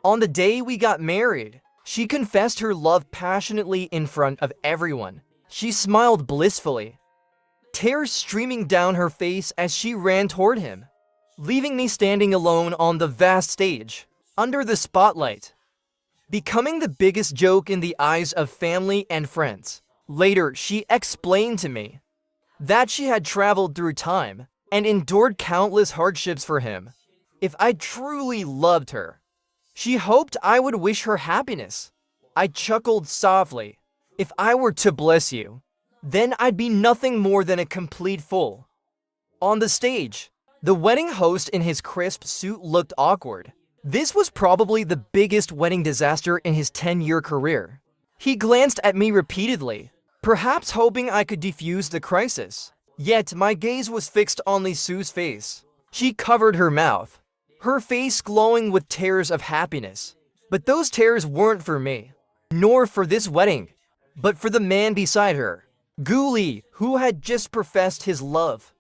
On the day we got married, she confessed her love passionately in front of everyone. She smiled blissfully, tears streaming down her face as she ran toward him, leaving me standing alone on the vast stage, under the spotlight, becoming the biggest joke in the eyes of family and friends. Later, she explained to me that she had traveled through time and endured countless hardships for him. If I truly loved her, she hoped I would wish her happiness. I chuckled softly. If I were to bless you, then I'd be nothing more than a complete fool. On the stage, the wedding host in his crisp suit looked awkward. This was probably the biggest wedding disaster in his 10-year career. He glanced at me repeatedly, perhaps hoping I could defuse the crisis. Yet my gaze was fixed on Lee Su's face. She covered her mouth, her face glowing with tears of happiness. But those tears weren't for me, nor for this wedding, but for the man beside her, Gu Li, who had just professed his love.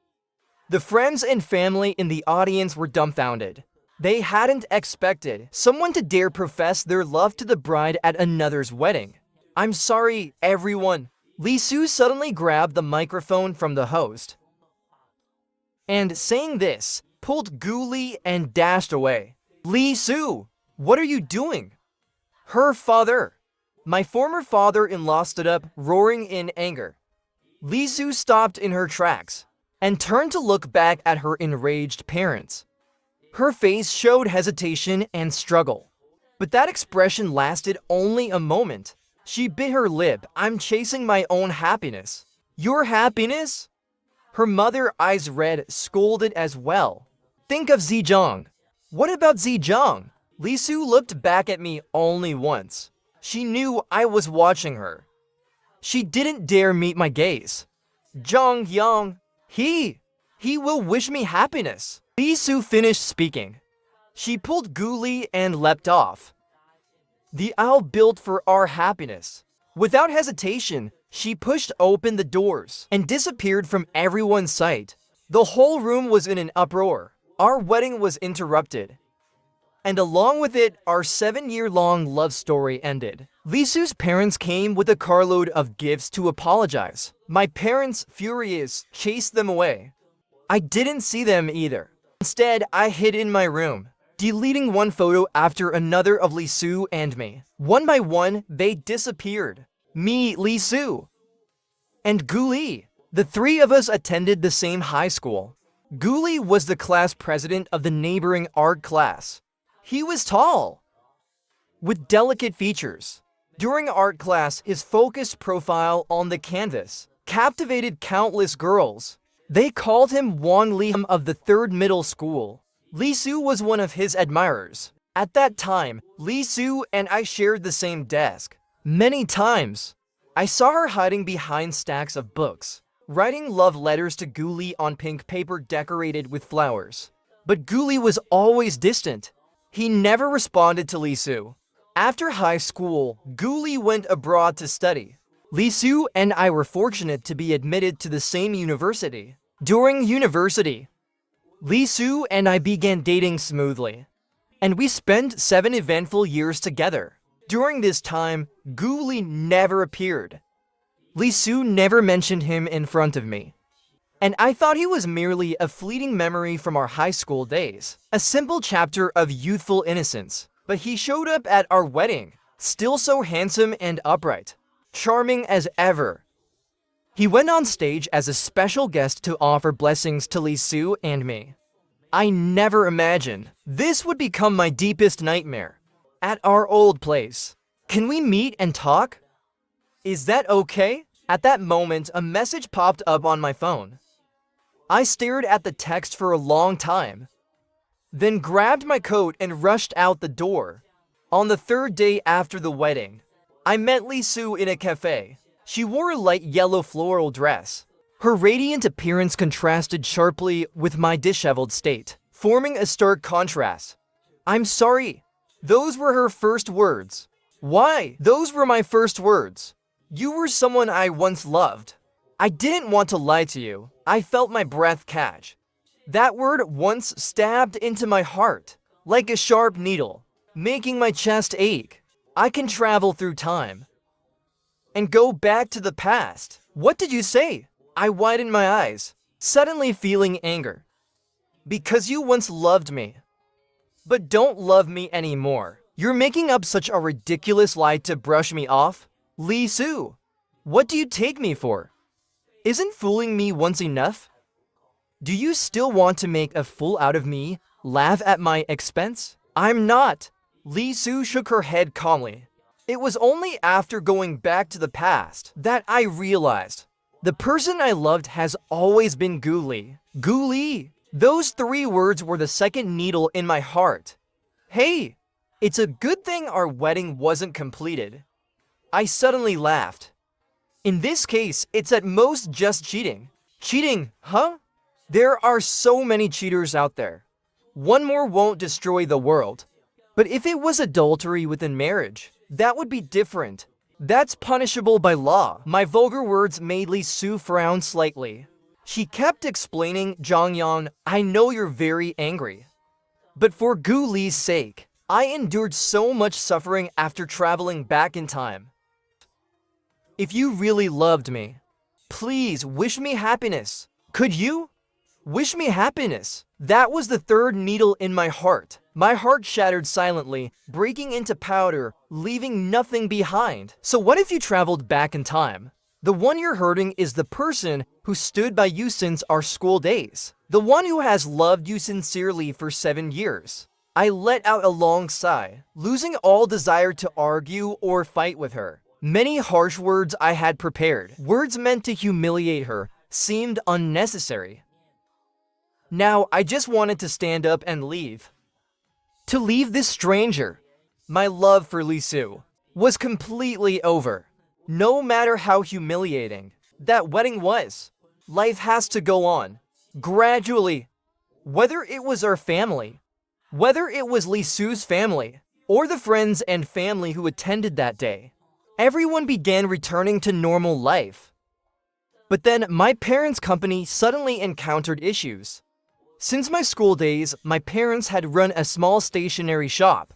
The friends and family in the audience were dumbfounded. They hadn't expected someone to dare profess their love to the bride at another's wedding. I'm sorry, everyone. Lee Su suddenly grabbed the microphone from the host, and saying this, pulled Gu Li and dashed away. Lee Su, what are you doing? Her father. My former father-in-law stood up, roaring in anger. Lee Su stopped in her tracks and turned to look back at her enraged parents. Her face showed hesitation and struggle, but that expression lasted only a moment. She bit her lip. I'm chasing my own happiness. Your happiness? Her mother, eyes red, scolded as well. Think of Zhejiang. What about Zhejiang? Lee Su looked back at me only once. She knew I was watching her. She didn't dare meet my gaze. Zhang Yang, he will wish me happiness. Lee Su finished speaking. She pulled Gu Li and leapt off. The aisle built for our happiness. Without hesitation, she pushed open the doors and disappeared from everyone's sight. The whole room was in an uproar. Our wedding was interrupted, and along with it, our 7-year-long love story ended. Lee Su's parents came with a carload of gifts to apologize. My parents, furious, chased them away. I didn't see them either. Instead, I hid in my room, deleting one photo after another of Lee Su and me. One by one, they disappeared. Me, Lee Su, and Gu Li. The three of us attended the same high school. Gu Li was the class president of the neighboring art class. He was tall, with delicate features. During art class, his focused profile on the canvas captivated countless girls. They called him Wang Li of the 3rd middle school. Lee Su was one of his admirers. At that time, Lee Su and I shared the same desk. Many times, I saw her hiding behind stacks of books, writing love letters to Gu Li on pink paper decorated with flowers. But Gu Li was always distant. He never responded to Lee Su. After high school, Gu Li went abroad to study. Lee Su and I were fortunate to be admitted to the same university. During university, Lee Su and I began dating smoothly, and we spent 7 eventful years together. During this time, Gu Li never appeared. Lee Su never mentioned him in front of me, and I thought he was merely a fleeting memory from our high school days, a simple chapter of youthful innocence. But he showed up at our wedding, still so handsome and upright, charming as ever. He went on stage as a special guest to offer blessings to Lee Su and me. I never imagined this would become my deepest nightmare. At our old place. Can we meet and talk? Is that okay? At that moment, a message popped up on my phone. I stared at the text for a long time, then grabbed my coat and rushed out the door. On the 3rd day after the wedding, I met Lee Su in a cafe. She wore a light yellow floral dress. Her radiant appearance contrasted sharply with my disheveled state, forming a stark contrast. I'm sorry. Those were her first words. Why? Those were my first words. You were someone I once loved. I didn't want to lie to you. I felt my breath catch. That word once stabbed into my heart, like a sharp needle. making my chest ache. I can travel through time and go back to the past. What did you say? I widened my eyes, suddenly feeling anger. Because you once loved me, but don't love me anymore. You're making up such a ridiculous lie to brush me off? Lee Soo, what do you take me for? Isn't fooling me once enough? Do you still want to make a fool out of me, laugh at my expense? I'm not. Lee Soo shook her head calmly. It was only after going back to the past that I realized the person I loved has always been Gu Li. Gu Li. Those 3 words were the second needle in my heart. Hey, it's a good thing our wedding wasn't completed. I suddenly laughed. In this case, it's at most just cheating. Cheating, huh? There are so many cheaters out there. One more won't destroy the world. But if it was adultery within marriage, that would be different. That's punishable by law. My vulgar words made Lee Soo frown slightly. She kept explaining, Zhangyan, I know you're very angry. But for Gu Li's sake, I endured so much suffering after traveling back in time. If you really loved me, please wish me happiness. Could you? Wish me happiness. That was the 3rd needle in my heart. My heart shattered silently, breaking into powder, leaving nothing behind. So what if you traveled back in time? The one you're hurting is the person who stood by you since our school days. The one who has loved you sincerely for 7 years. I let out a long sigh, losing all desire to argue or fight with her. Many harsh words I had prepared, words meant to humiliate her, seemed unnecessary. Now I just wanted to stand up and leave. To leave this stranger. My love for Lee Soo was completely over. No matter how humiliating that wedding was, life has to go on. Gradually, whether it was our family, whether it was Lee Soo's family, or the friends and family who attended that day, everyone began returning to normal life. But then my parents' company suddenly encountered issues. Since my school days, my parents had run a small stationery shop.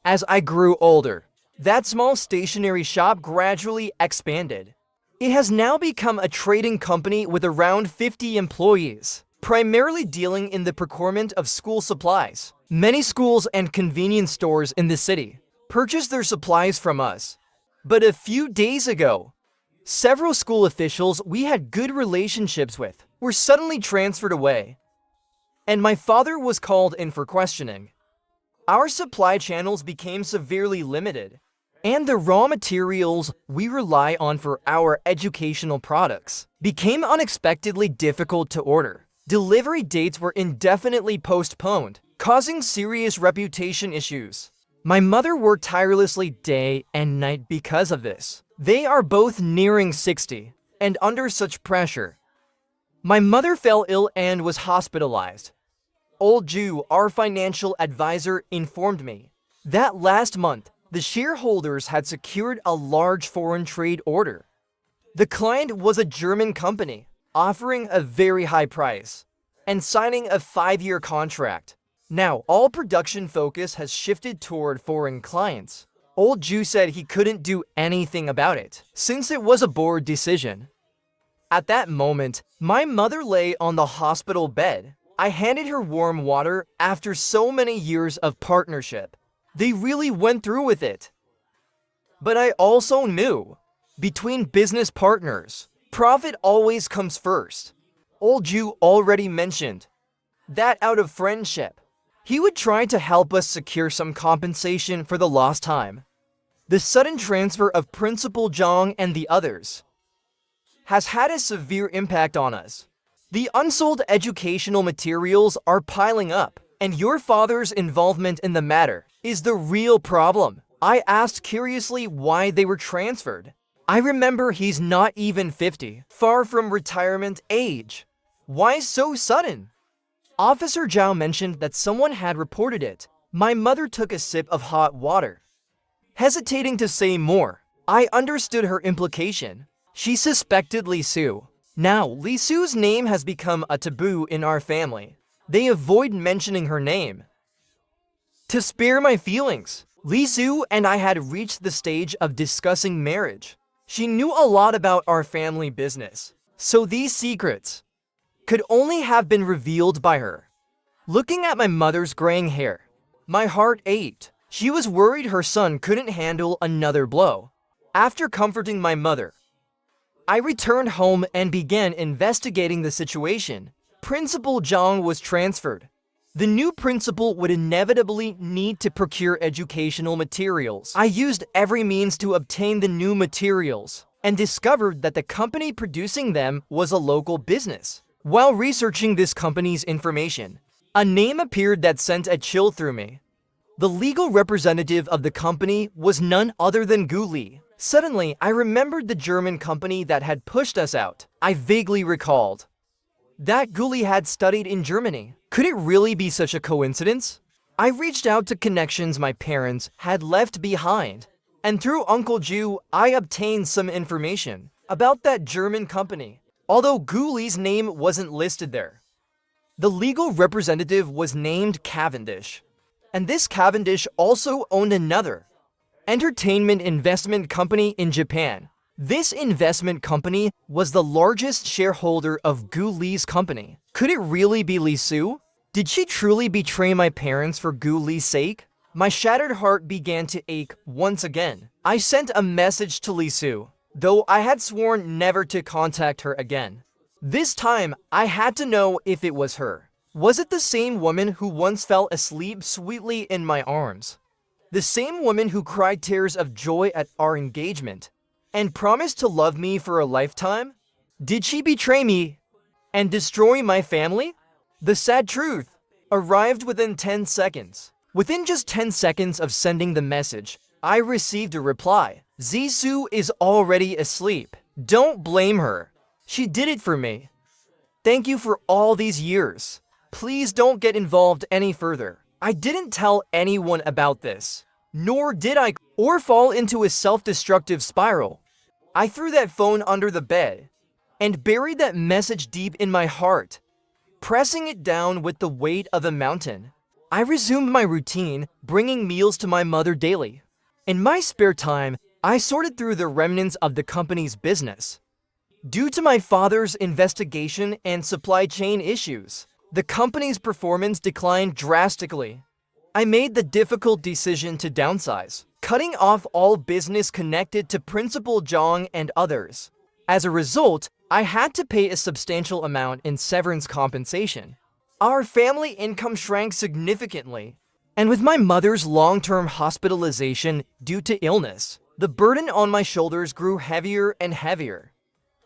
As I grew older, that small stationery shop gradually expanded. It has now become a trading company with around 50 employees, primarily dealing in the procurement of school supplies. Many schools and convenience stores in the city purchase their supplies from us. But a few days ago, several school officials we had good relationships with were suddenly transferred away, and my father was called in for questioning. Our supply channels became severely limited, and the raw materials we rely on for our educational products became unexpectedly difficult to order. Delivery dates were indefinitely postponed, causing serious reputation issues. My mother worked tirelessly day and night because of this. They are both nearing 60, and under such pressure, my mother fell ill and was hospitalized. Old Ju, our financial advisor, informed me that last month, the shareholders had secured a large foreign trade order. The client was a German company, offering a very high price and signing a 5-year contract. Now, all production focus has shifted toward foreign clients. Old Ju said he couldn't do anything about it, since it was a board decision. At that moment, my mother lay on the hospital bed. I handed her warm water after so many years of partnership. They really went through with it. But I also knew, between business partners, profit always comes first. Old Ju already mentioned that out of friendship, he would try to help us secure some compensation for the lost time. The sudden transfer of Principal Zhang and the others has had a severe impact on us. The unsold educational materials are piling up, and your father's involvement in the matter is the real problem. I asked curiously why they were transferred. I remember he's not even 50, far from retirement age. Why so sudden? Officer Zhao mentioned that someone had reported it. My mother took a sip of hot water. Hesitating to say more, I understood her implication. She suspected Lee Soo. Now, Lee Soo's name has become a taboo in our family. They avoid mentioning her name. To spare my feelings, Lee Soo and I had reached the stage of discussing marriage. She knew a lot about our family business, so these secrets could only have been revealed by her. Looking at my mother's graying hair, my heart ached. She was worried her son couldn't handle another blow. After comforting my mother, I returned home and began investigating the situation. Principal Zhang was transferred. The new principal would inevitably need to procure educational materials. I used every means to obtain the new materials and discovered that the company producing them was a local business. While researching this company's information, a name appeared that sent a chill through me. The legal representative of the company was none other than Gu Li. Suddenly, I remembered the German company that had pushed us out. I vaguely recalled that Gu Li had studied in Germany. Could it really be such a coincidence? I reached out to connections my parents had left behind, and through Uncle Ju, I obtained some information about that German company, although Gu Li's name wasn't listed there. The legal representative was named Cavendish, and this Cavendish also owned another entertainment investment company in Japan. This investment company was the largest shareholder of Gu Li's company. Could it really be Lee Soo? Did she truly betray my parents for Gu Li's sake? My shattered heart began to ache once again. I sent a message to Lee Soo, though I had sworn never to contact her again. This time, I had to know if it was her. Was it the same woman who once fell asleep sweetly in my arms? The same woman who cried tears of joy at our engagement and promised to love me for a lifetime? Did she betray me and destroy my family? The sad truth arrived within 10 seconds. Within just 10 seconds of sending the message, I received a reply. Zisoo is already asleep. Don't blame her. She did it for me. Thank you for all these years. Please don't get involved any further. I didn't tell anyone about this, nor did I or fall into a self-destructive spiral. I threw that phone under the bed and buried that message deep in my heart, pressing it down with the weight of a mountain. I resumed my routine, bringing meals to my mother daily. In my spare time, I sorted through the remnants of the company's business. Due to my father's investigation and supply chain issues, the company's performance declined drastically. I made the difficult decision to downsize, cutting off all business connected to Principal Zhang and others. As a result, I had to pay a substantial amount in severance compensation. Our family income shrank significantly, and with my mother's long-term hospitalization due to illness, the burden on my shoulders grew heavier and heavier.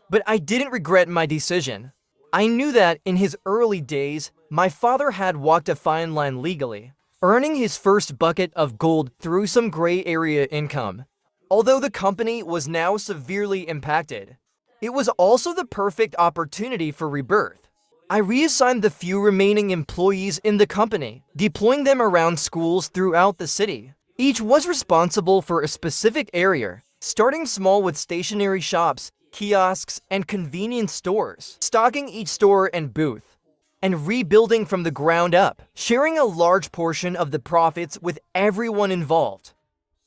But I didn't regret my decision. I knew that in his early days, my father had walked a fine line legally, earning his first bucket of gold through some gray area income. Although the company was now severely impacted, it was also the perfect opportunity for rebirth. I reassigned the few remaining employees in the company, deploying them around schools throughout the city. Each was responsible for a specific area, starting small with stationery shops, kiosks, and convenience stores, stocking each store and booth, and rebuilding from the ground up, sharing a large portion of the profits with everyone involved.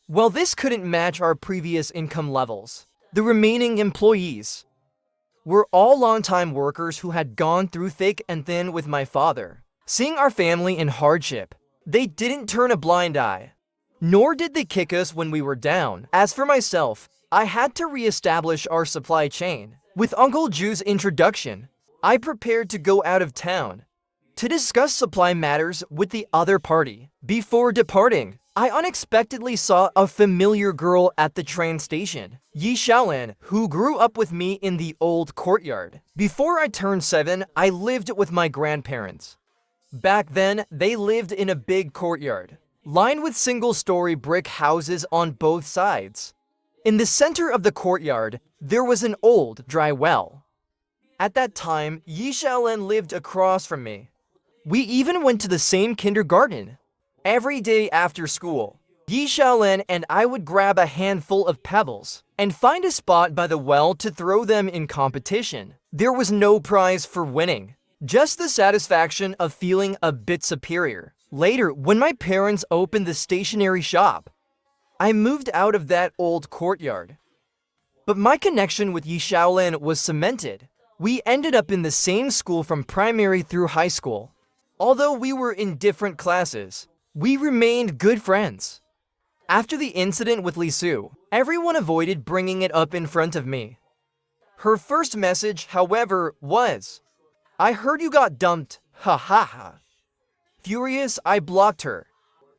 While this couldn't match our previous income levels, the remaining employees were all longtime workers who had gone through thick and thin with my father. Seeing our family in hardship, they didn't turn a blind eye, nor did they kick us when we were down. As for myself, I had to reestablish our supply chain. With Uncle Ju's introduction, I prepared to go out of town to discuss supply matters with the other party. Before departing, I unexpectedly saw a familiar girl at the train station, Yi Xiaolin, who grew up with me in the old courtyard. Before I turned 7, I lived with my grandparents. Back then, they lived in a big courtyard, lined with single-story brick houses on both sides. In the center of the courtyard, there was an old, dry well. At that time, Yi Xiaolin lived across from me. We even went to the same kindergarten. Every day after school, Yi Xiaolin and I would grab a handful of pebbles and find a spot by the well to throw them in competition. There was no prize for winning, just the satisfaction of feeling a bit superior. Later, when my parents opened the stationery shop, I moved out of that old courtyard. But my connection with Yi Xiaolin was cemented. We ended up in the same school from primary through high school. Although we were in different classes, we remained good friends. After the incident with Li Su, everyone avoided bringing it up in front of me. Her first message, however, was, "I heard you got dumped, ha ha ha." Furious, I blocked her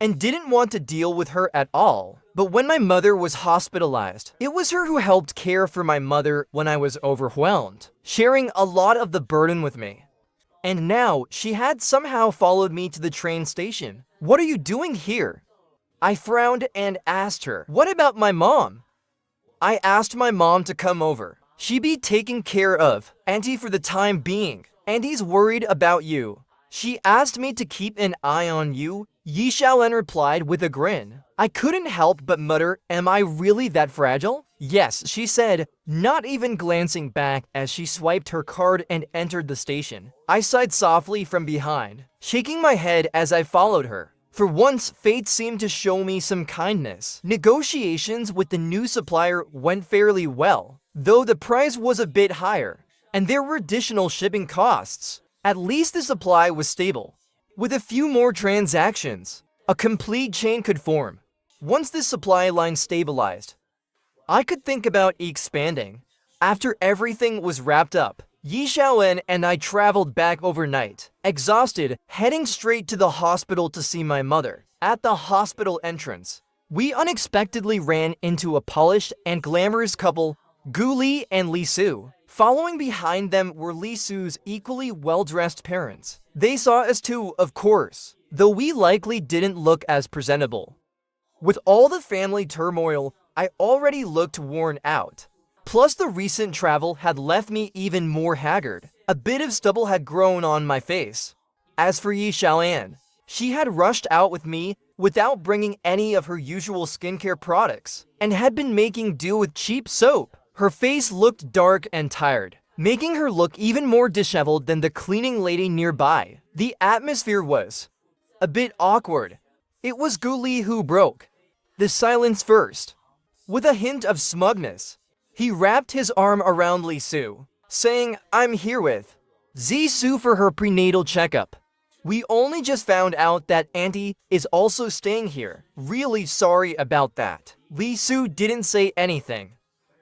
and didn't want to deal with her at all. But when my mother was hospitalized, it was her who helped care for my mother when I was overwhelmed, sharing a lot of the burden with me. And now she had somehow followed me to the train station. "What are you doing here?" I frowned and asked her, "What about my mom?" I asked my mom to come over. She be taken care of, Auntie, for the time being. Auntie's worried about you. She asked me to keep an eye on you. Yi Xiaolin replied with a grin. I couldn't help but mutter, "Am I really that fragile?" "Yes," she said, not even glancing back as she swiped her card and entered the station. I sighed softly from behind, shaking my head as I followed her. For once, fate seemed to show me some kindness. Negotiations with the new supplier went fairly well, though the price was a bit higher, and there were additional shipping costs. At least the supply was stable. With a few more transactions, a complete chain could form. Once the supply line stabilized, I could think about expanding. After everything was wrapped up, Yi Xiaolin and I traveled back overnight, exhausted, heading straight to the hospital to see my mother. At the hospital entrance, we unexpectedly ran into a polished and glamorous couple, Gu Li and Li Su. Following behind them were Li Su's equally well-dressed parents. They saw us too, of course, though we likely didn't look as presentable. With all the family turmoil, I already looked worn out. Plus, the recent travel had left me even more haggard. A bit of stubble had grown on my face. As for Yi Xiaolin, she had rushed out with me without bringing any of her usual skincare products, and had been making do with cheap soap. Her face looked dark and tired, making her look even more disheveled than the cleaning lady nearby. The atmosphere was a bit awkward. It was Gu Li who broke the silence first. With a hint of smugness, he wrapped his arm around Li Su, saying, "I'm here with Zisu for her prenatal checkup. We only just found out that Auntie is also staying here. Really sorry about that." Li Su didn't say anything,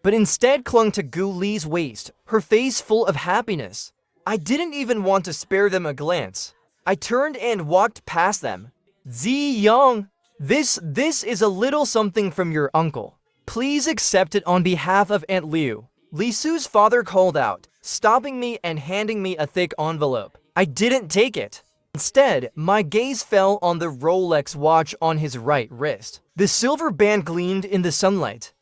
but instead clung to Gu Li's waist, her face full of happiness. I didn't even want to spare them a glance. I turned and walked past them. "Zi Yang, this is a little something from your uncle. Please accept it on behalf of Aunt Liu." Li Su's father called out, stopping me and handing me a thick envelope. I didn't take it. Instead, my gaze fell on the Rolex watch on his right wrist. The silver band gleamed in the sunlight.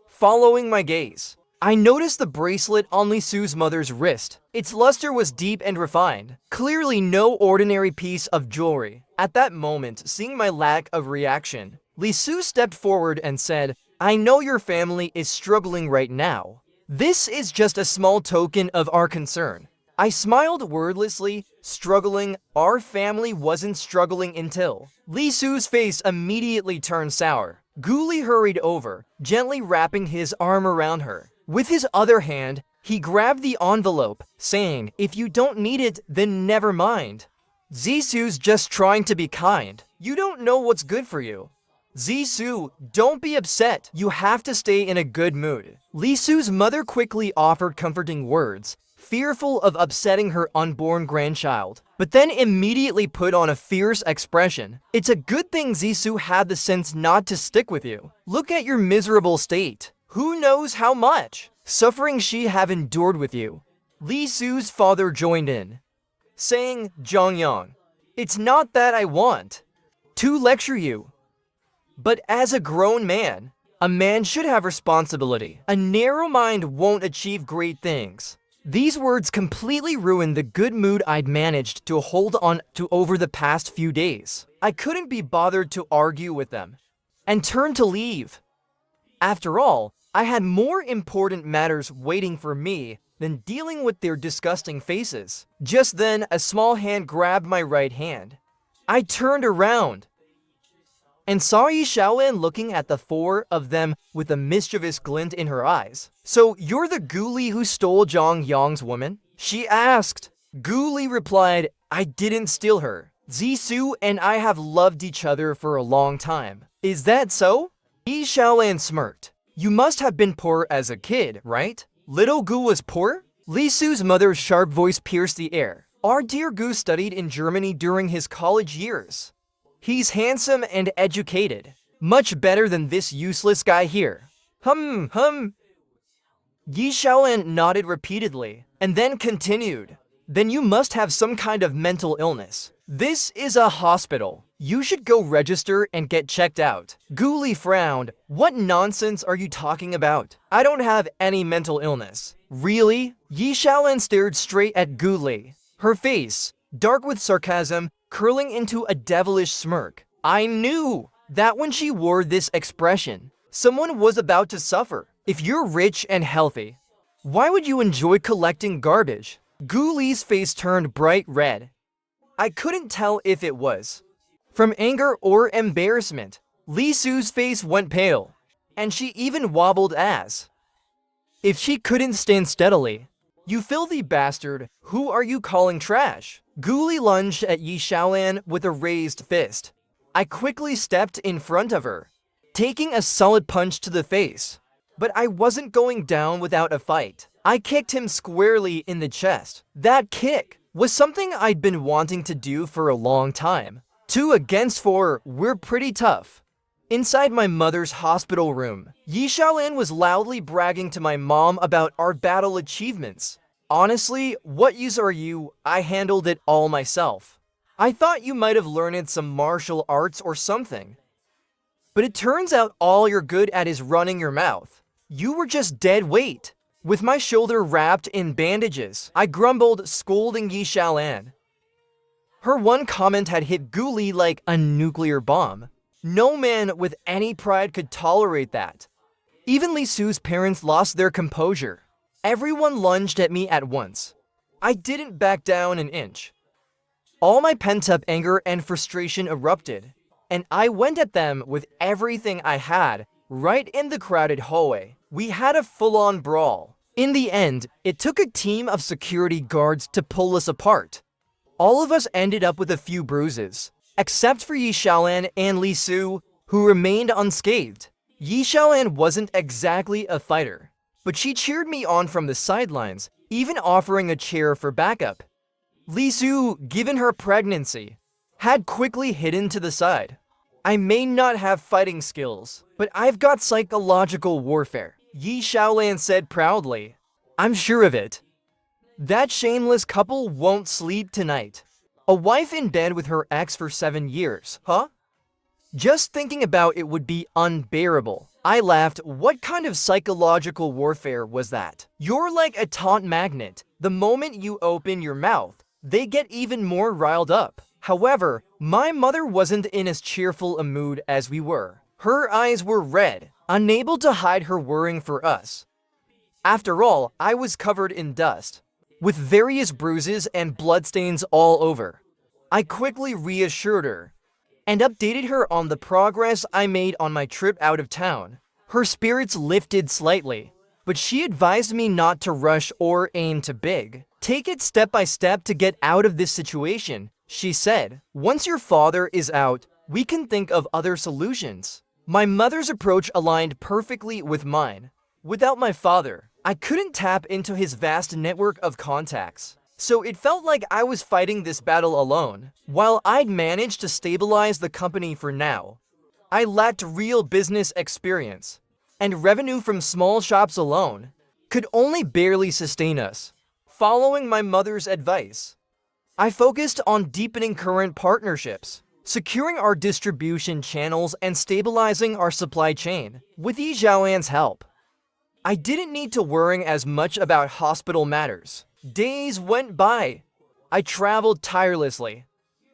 Following my gaze, I noticed the bracelet on Li Su's mother's wrist. Its luster was deep and refined, clearly no ordinary piece of jewelry. At that moment, seeing my lack of reaction, Li Su stepped forward and said, "I know your family is struggling right now. This is just a small token of our concern." I smiled wordlessly, struggling. Our family wasn't struggling until Li Su's face immediately turned sour. Gu Li hurried over, gently wrapping his arm around her. With his other hand, he grabbed the envelope, saying, "If you don't need it, then never mind. Zisu's just trying to be kind. You don't know what's good for you." "Zisu, don't be upset. You have to stay in a good mood." Li Su's mother quickly offered comforting words, fearful of upsetting her unborn grandchild, but then immediately put on a fierce expression. "It's a good thing Zisu had the sense not to stick with you. Look at your miserable state. Who knows how much suffering she have endured with you." Li Su's father joined in, saying, "Zhongyang, it's not that I want to lecture you, but as a grown man, a man should have responsibility. A narrow mind won't achieve great things." These words completely ruined the good mood I'd managed to hold on to over the past few days. I couldn't be bothered to argue with them, and turned to leave. After all, I had more important matters waiting for me than dealing with their disgusting faces. Just then, a small hand grabbed my right hand. I turned around and saw Yi Xiaolin looking at the four of them with a mischievous glint in her eyes. "So you're the ghoulie who stole Zhang Yang's woman?" she asked. Ghoulie replied, "I didn't steal her. Zisu and I have loved each other for a long time." "Is that so?" Yi Xiaolin smirked. "You must have been poor as a kid, right?" Little Gu was poor? Li Su's mother's sharp voice pierced the air. "Our dear Gu studied in Germany during his college years. He's handsome and educated. Much better than this useless guy here." Hum. Yi Xiaolin nodded repeatedly, and then continued. "Then you must have some kind of mental illness. This is a hospital. You should go register and get checked out." Ghoulie frowned. "What nonsense are you talking about? I don't have any mental illness." "Really?" Yi Xiaolin stared straight at Ghoulie, her face, dark with sarcasm, curling into a devilish smirk. I knew that when she wore this expression, someone was about to suffer. "If you're rich and healthy, why would you enjoy collecting garbage?" Ghoulie's face turned bright red. I couldn't tell if it was from anger or embarrassment. Li Su's face went pale, and she even wobbled as if she couldn't stand steadily. "You filthy bastard, who are you calling trash?" Ghoulie lunged at Yi Xiaolin with a raised fist. I quickly stepped in front of her, taking a solid punch to the face. But I wasn't going down without a fight. I kicked him squarely in the chest. That kick was something I'd been wanting to do for a long time. 2 against 4, we're pretty tough. Inside my mother's hospital room, Yi Xiaolin was loudly bragging to my mom about our battle achievements. "Honestly, what use are you? I handled it all myself. I thought you might have learned some martial arts or something. But it turns out all you're good at is running your mouth. You were just dead weight." With my shoulder wrapped in bandages, I grumbled, scolding Yi Xiaolin. Her one comment had hit Ghoulie like a nuclear bomb. No man with any pride could tolerate that. Even Li Su's parents lost their composure. Everyone lunged at me at once. I didn't back down an inch. All my pent-up anger and frustration erupted, and I went at them with everything I had, right in the crowded hallway. We had a full-on brawl. In the end, it took a team of security guards to pull us apart. All of us ended up with a few bruises, except for Yi Xiaolin and Li Su, who remained unscathed. Yi Xiaolin wasn't exactly a fighter, but she cheered me on from the sidelines, even offering a chair for backup. Li Su, given her pregnancy, had quickly hidden to the side. "I may not have fighting skills, but I've got psychological warfare," Yi Xiaolin said proudly. "I'm sure of it. That shameless couple won't sleep tonight. A wife in bed with her ex for 7 years, huh? Just thinking about it would be unbearable." I laughed. What kind of psychological warfare was that? You're like a taunt magnet. The moment you open your mouth, they get even more riled up. However, my mother wasn't in as cheerful a mood as we were. Her eyes were red, unable to hide her worrying for us. After all, I was covered in dust, with various bruises and bloodstains all over. I quickly reassured her, and updated her on the progress I made on my trip out of town. Her spirits lifted slightly, but she advised me not to rush or aim too big. "Take it step by step to get out of this situation," she said. "Once your father is out, we can think of other solutions." My mother's approach aligned perfectly with mine. Without my father, I couldn't tap into his vast network of contacts. So it felt like I was fighting this battle alone. While I'd managed to stabilize the company for now, I lacked real business experience, and revenue from small shops alone could only barely sustain us. Following my mother's advice, I focused on deepening current partnerships, securing our distribution channels, and stabilizing our supply chain. With Yi Xiaolin's help, I didn't need to worry as much about hospital matters. Days went by. I traveled tirelessly,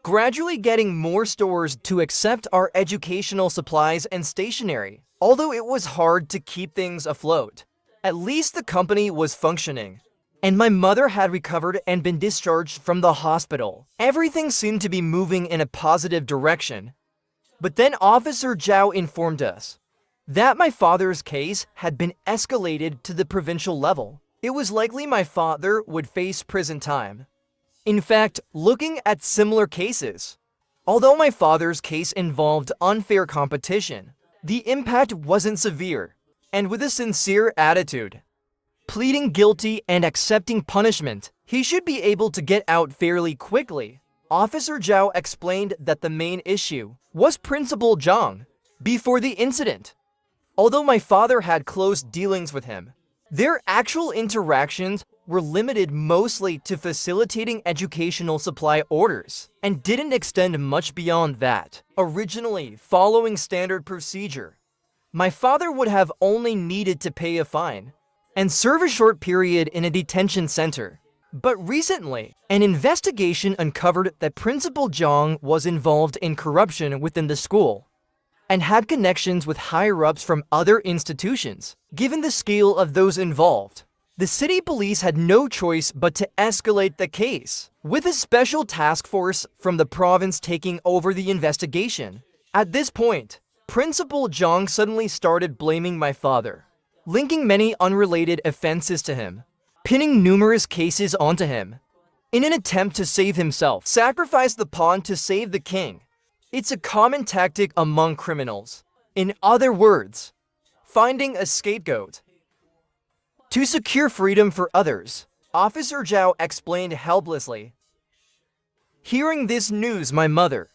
gradually getting more stores to accept our educational supplies and stationery. Although it was hard to keep things afloat, at least the company was functioning, and my mother had recovered and been discharged from the hospital. Everything seemed to be moving in a positive direction. But then Officer Zhao informed us that my father's case had been escalated to the provincial level. It was likely my father would face prison time. In fact, looking at similar cases, although my father's case involved unfair competition, the impact wasn't severe, and with a sincere attitude, pleading guilty and accepting punishment, he should be able to get out fairly quickly. Officer Zhao explained that the main issue was Principal Zhang before the incident. Although my father had close dealings with him, their actual interactions were limited mostly to facilitating educational supply orders and didn't extend much beyond that. Originally, following standard procedure, my father would have only needed to pay a fine and serve a short period in a detention center. But recently, an investigation uncovered that Principal Zhang was involved in corruption within the school and had connections with higher-ups from other institutions. Given the scale of those involved, the city police had no choice but to escalate the case, with a special task force from the province taking over the investigation. At this point, Principal Zhang suddenly started blaming my father, linking many unrelated offenses to him, pinning numerous cases onto him. In an attempt to save himself, sacrifice the pawn to save the king. It's a common tactic among criminals. In other words, finding a scapegoat. To secure freedom for others, Officer Zhao explained helplessly. Hearing this news, my mother,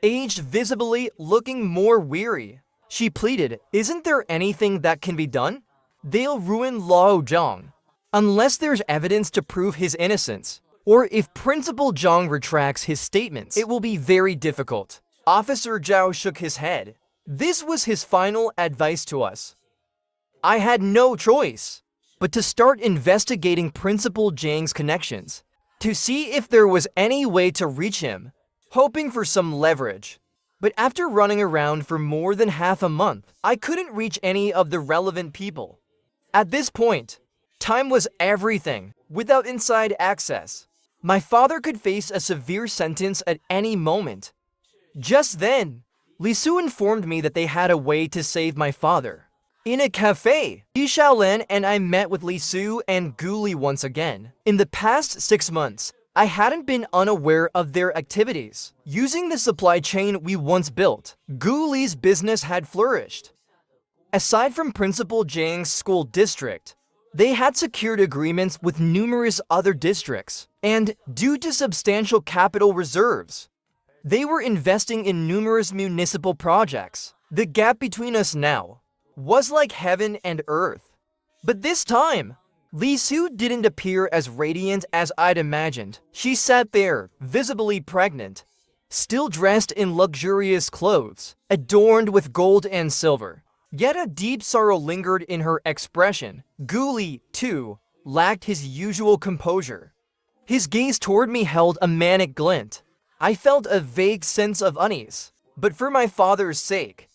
aged visibly, looking more weary, she pleaded, "Isn't there anything that can be done? They'll ruin Lao Zhang. Unless there's evidence to prove his innocence, or if Principal Zhang retracts his statements, it will be very difficult." Officer Zhao shook his head. This was his final advice to us. I had no choice but to start investigating Principal Zhang's connections, to see if there was any way to reach him, hoping for some leverage. But after running around for more than half a month, I couldn't reach any of the relevant people. At this point, time was everything. Without inside access, my father could face a severe sentence at any moment. Just then, Li Su informed me that they had a way to save my father. In a cafe, Yi Shaolin and I met with Li Su and Gu Li once again. In the past 6 months, I hadn't been unaware of their activities. Using the supply chain we once built, Gu Li's business had flourished. Aside from Principal Zhang's school district, they had secured agreements with numerous other districts, and due to substantial capital reserves, they were investing in numerous municipal projects. The gap between us now was like heaven and earth. But this time, Li Su didn't appear as radiant as I'd imagined. She sat there, visibly pregnant, still dressed in luxurious clothes, adorned with gold and silver. Yet a deep sorrow lingered in her expression. Gu Li, too, lacked his usual composure. His gaze toward me held a manic glint. I felt a vague sense of unease, but for my father's sake,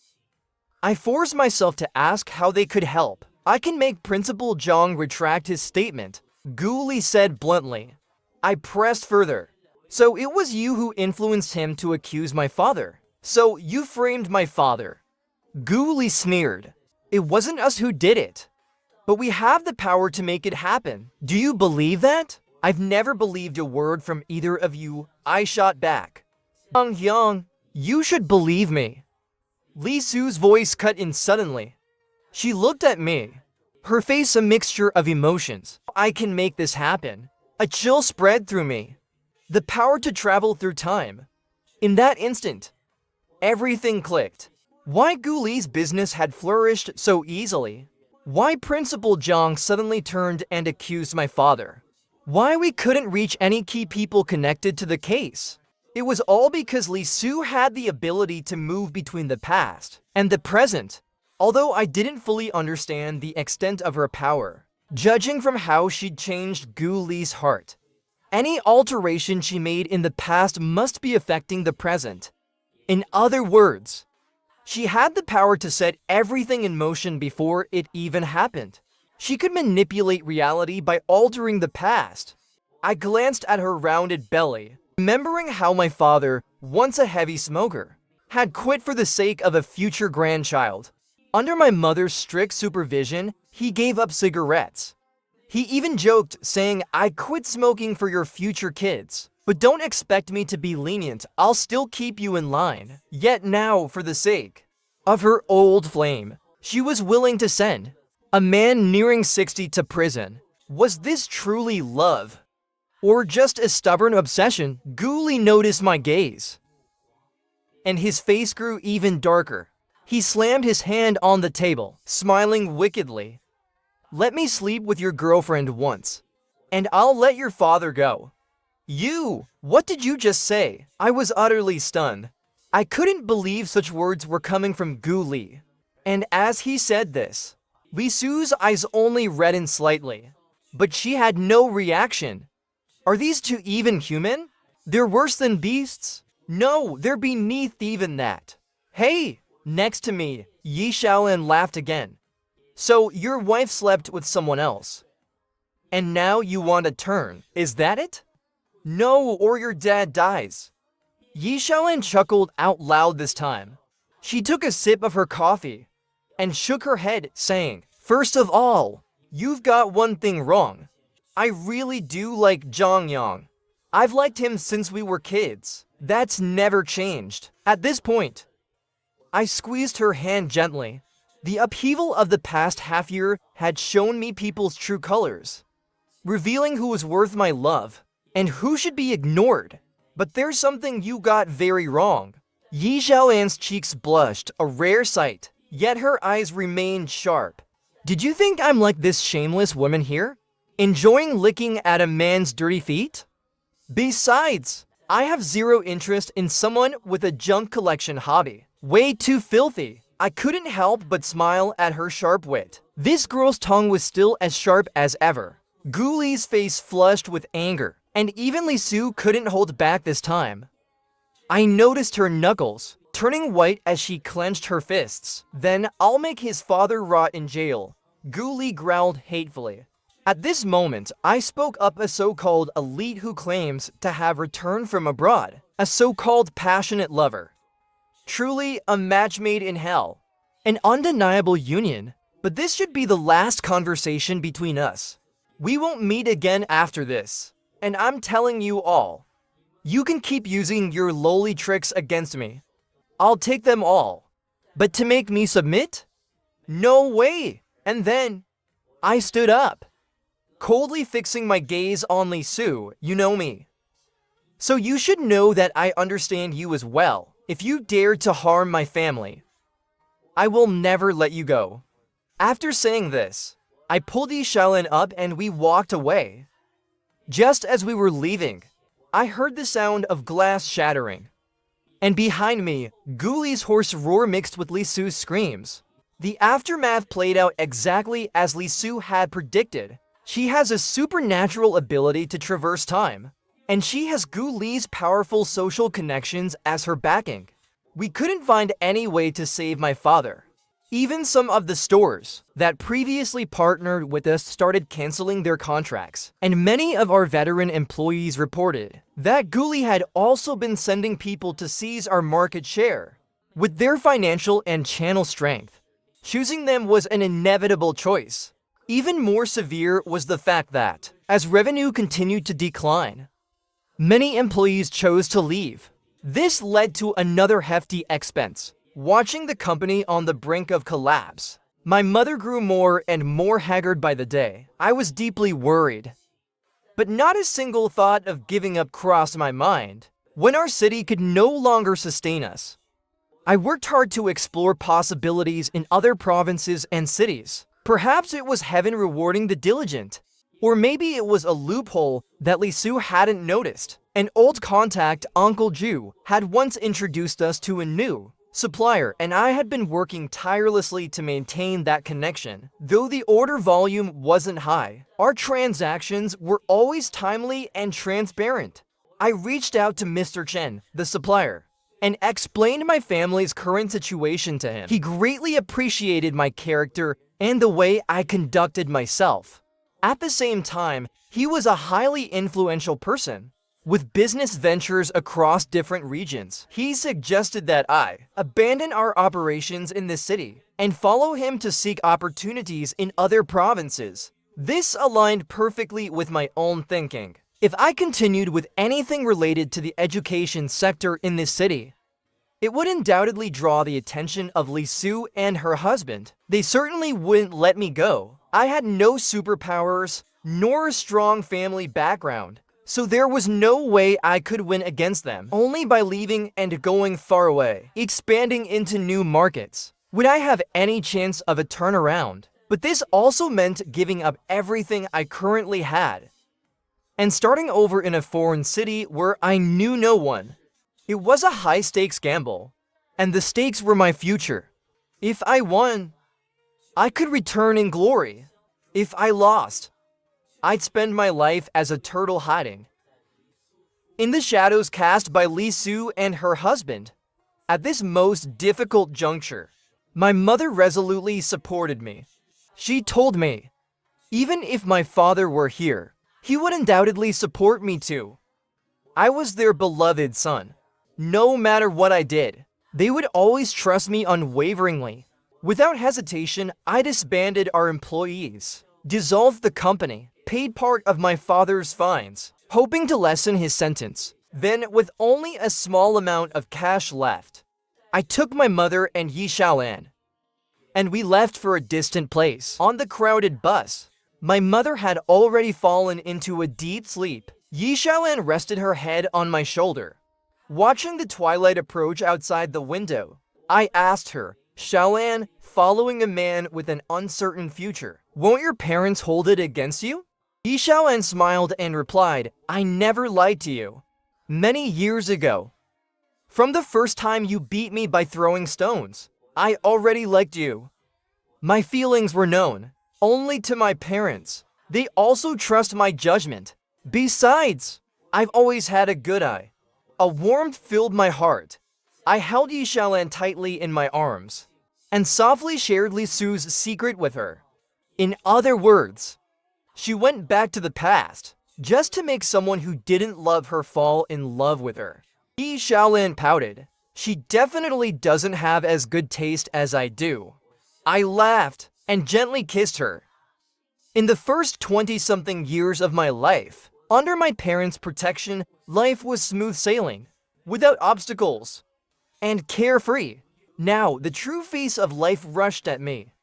I forced myself to ask how they could help. I can make Principal Zhang retract his statement, Gu Li said bluntly. I pressed further. So it was you who influenced him to accuse my father. So you framed my father. Gu Li sneered. It wasn't us who did it. But we have the power to make it happen. Do you believe that? I've never believed a word from either of you, I shot back. Yang, you should believe me. Li Su's voice cut in suddenly. She looked at me, her face a mixture of emotions. I can make this happen. A chill spread through me. The power to travel through time. In that instant, everything clicked. Why Gu Li's business had flourished so easily. Why Principal Zhang suddenly turned and accused my father. Why we couldn't reach any key people connected to the case. It was all because Li Su had the ability to move between the past and the present. Although I didn't fully understand the extent of her power, judging from how she'd changed Gu Li's heart, any alteration she made in the past must be affecting the present. In other words, she had the power to set everything in motion before it even happened. She could manipulate reality by altering the past. I glanced at her rounded belly, remembering how my father, once a heavy smoker, had quit for the sake of a future grandchild. Under my mother's strict supervision, he gave up cigarettes. He even joked, saying, "I quit smoking for your future kids. But don't expect me to be lenient, I'll still keep you in line." Yet now, for the sake of her old flame, she was willing to send a man nearing 60 to prison. Was this truly love? Or just a stubborn obsession? Ghoulie noticed my gaze, and his face grew even darker. He slammed his hand on the table, smiling wickedly. "Let me sleep with your girlfriend once, and I'll let your father go." "You! What did you just say?" I was utterly stunned. I couldn't believe such words were coming from Ghoulie. And as he said this, Lisu's eyes only reddened slightly, but she had no reaction. Are these two even human? They're worse than beasts? No, they're beneath even that. "Hey!" Next to me, Yi Xiaolin laughed again. "So your wife slept with someone else, and now you want a turn, is that it?" "No, or your dad dies." Yi Xiaolin chuckled out loud this time. She took a sip of her coffee and shook her head, saying, "First of all, you've got one thing wrong. I really do like Zhang Yang. I've liked him since we were kids. That's never changed." At this point, I squeezed her hand gently. The upheaval of the past half year had shown me people's true colors, revealing who was worth my love and who should be ignored. But there's something you got very wrong. Yi Xiaolin's cheeks blushed, a rare sight, yet her eyes remained sharp. "Did you think I'm like this shameless woman here, enjoying licking at a man's dirty feet? Besides, I have zero interest in someone with a junk collection hobby. Way too filthy." I couldn't help but smile at her sharp wit. This girl's tongue was still as sharp as ever. Ghoulie's face flushed with anger, and even Lisu couldn't hold back this time. I noticed her knuckles turning white as she clenched her fists. "Then I'll make his father rot in jail," Ghoulie growled hatefully. At this moment, I spoke up a so-called elite who claims to have returned from abroad, a so-called passionate lover. Truly a match made in hell. An undeniable union. But this should be the last conversation between us. We won't meet again after this. And I'm telling you all, you can keep using your lowly tricks against me. I'll take them all. But to make me submit? No way. And then I stood up, coldly fixing my gaze on Lisu. "You know me. So you should know that I understand you as well. If you dare to harm my family, I will never let you go." After saying this, I pulled Yi Xiaolin up and we walked away. Just as we were leaving, I heard the sound of glass shattering. And behind me, Ghoulie's hoarse roar mixed with Lisu's screams. The aftermath played out exactly as Lisu had predicted. She has a supernatural ability to traverse time, and she has Ghoulie's powerful social connections as her backing. We couldn't find any way to save my father. Even some of the stores that previously partnered with us started canceling their contracts, and many of our veteran employees reported that Ghoulie had also been sending people to seize our market share. With their financial and channel strength, choosing them was an inevitable choice. Even more severe was the fact that, as revenue continued to decline, many employees chose to leave. This led to another hefty expense, watching the company on the brink of collapse. My mother grew more and more haggard by the day. I was deeply worried, but not a single thought of giving up crossed my mind. When our city could no longer sustain us, I worked hard to explore possibilities in other provinces and cities. Perhaps it was heaven rewarding the diligent. Or maybe it was a loophole that Lisu hadn't noticed. An old contact, Uncle Ju, had once introduced us to a new supplier, and I had been working tirelessly to maintain that connection. Though the order volume wasn't high, our transactions were always timely and transparent. I reached out to Mr. Chen, the supplier, and explained my family's current situation to him. He greatly appreciated my character and the way I conducted myself. At the same time, he was a highly influential person. with business ventures across different regions. He suggested that I abandon our operations in this city and follow him to seek opportunities in other provinces. This aligned perfectly with my own thinking. If I continued with anything related to the education sector in this city, it would undoubtedly draw the attention of Lee Soo and her husband. They certainly wouldn't let me go. I had no superpowers, nor a strong family background, so there was no way I could win against them. Only by leaving and going far away, expanding into new markets, would I have any chance of a turnaround. But this also meant giving up everything I currently had, and starting over in a foreign city where I knew no one. It was a high-stakes gamble, and the stakes were my future. If I won, I could return in glory. If I lost, I'd spend my life as a turtle hiding in the shadows cast by Lee Soo and her husband. At this most difficult juncture, my mother resolutely supported me. She told me, even if my father were here, he would undoubtedly support me too. I was their beloved son. No matter what I did, they would always trust me unwaveringly. Without hesitation, I disbanded our employees, dissolved the company, paid part of my father's fines, hoping to lessen his sentence. Then, with only a small amount of cash left, I took my mother and Yi Xiaolan, and we left for a distant place. On the crowded bus, my mother had already fallen into a deep sleep. Yi Xiaolan rested her head on my shoulder. Watching the twilight approach outside the window, I asked her, "Xiaolan, following a man with an uncertain future, won't your parents hold it against you?" Yi Xiaolan smiled and replied, "I never lied to you. Many years ago, from the first time you beat me by throwing stones, I already liked you. My feelings were known only to my parents. They also trust my judgment. Besides, I've always had a good eye." A warmth filled my heart. I held Yi Xiaolan tightly in my arms and softly shared Li Su's secret with her. In other words, she went back to the past just to make someone who didn't love her fall in love with her. Yi Xiaolan pouted. She definitely doesn't have as good taste as I do. I laughed and gently kissed her. In the first 20-something years of my life, under my parents' protection, life was smooth sailing, without obstacles, and carefree. Now, the true face of life rushed at me.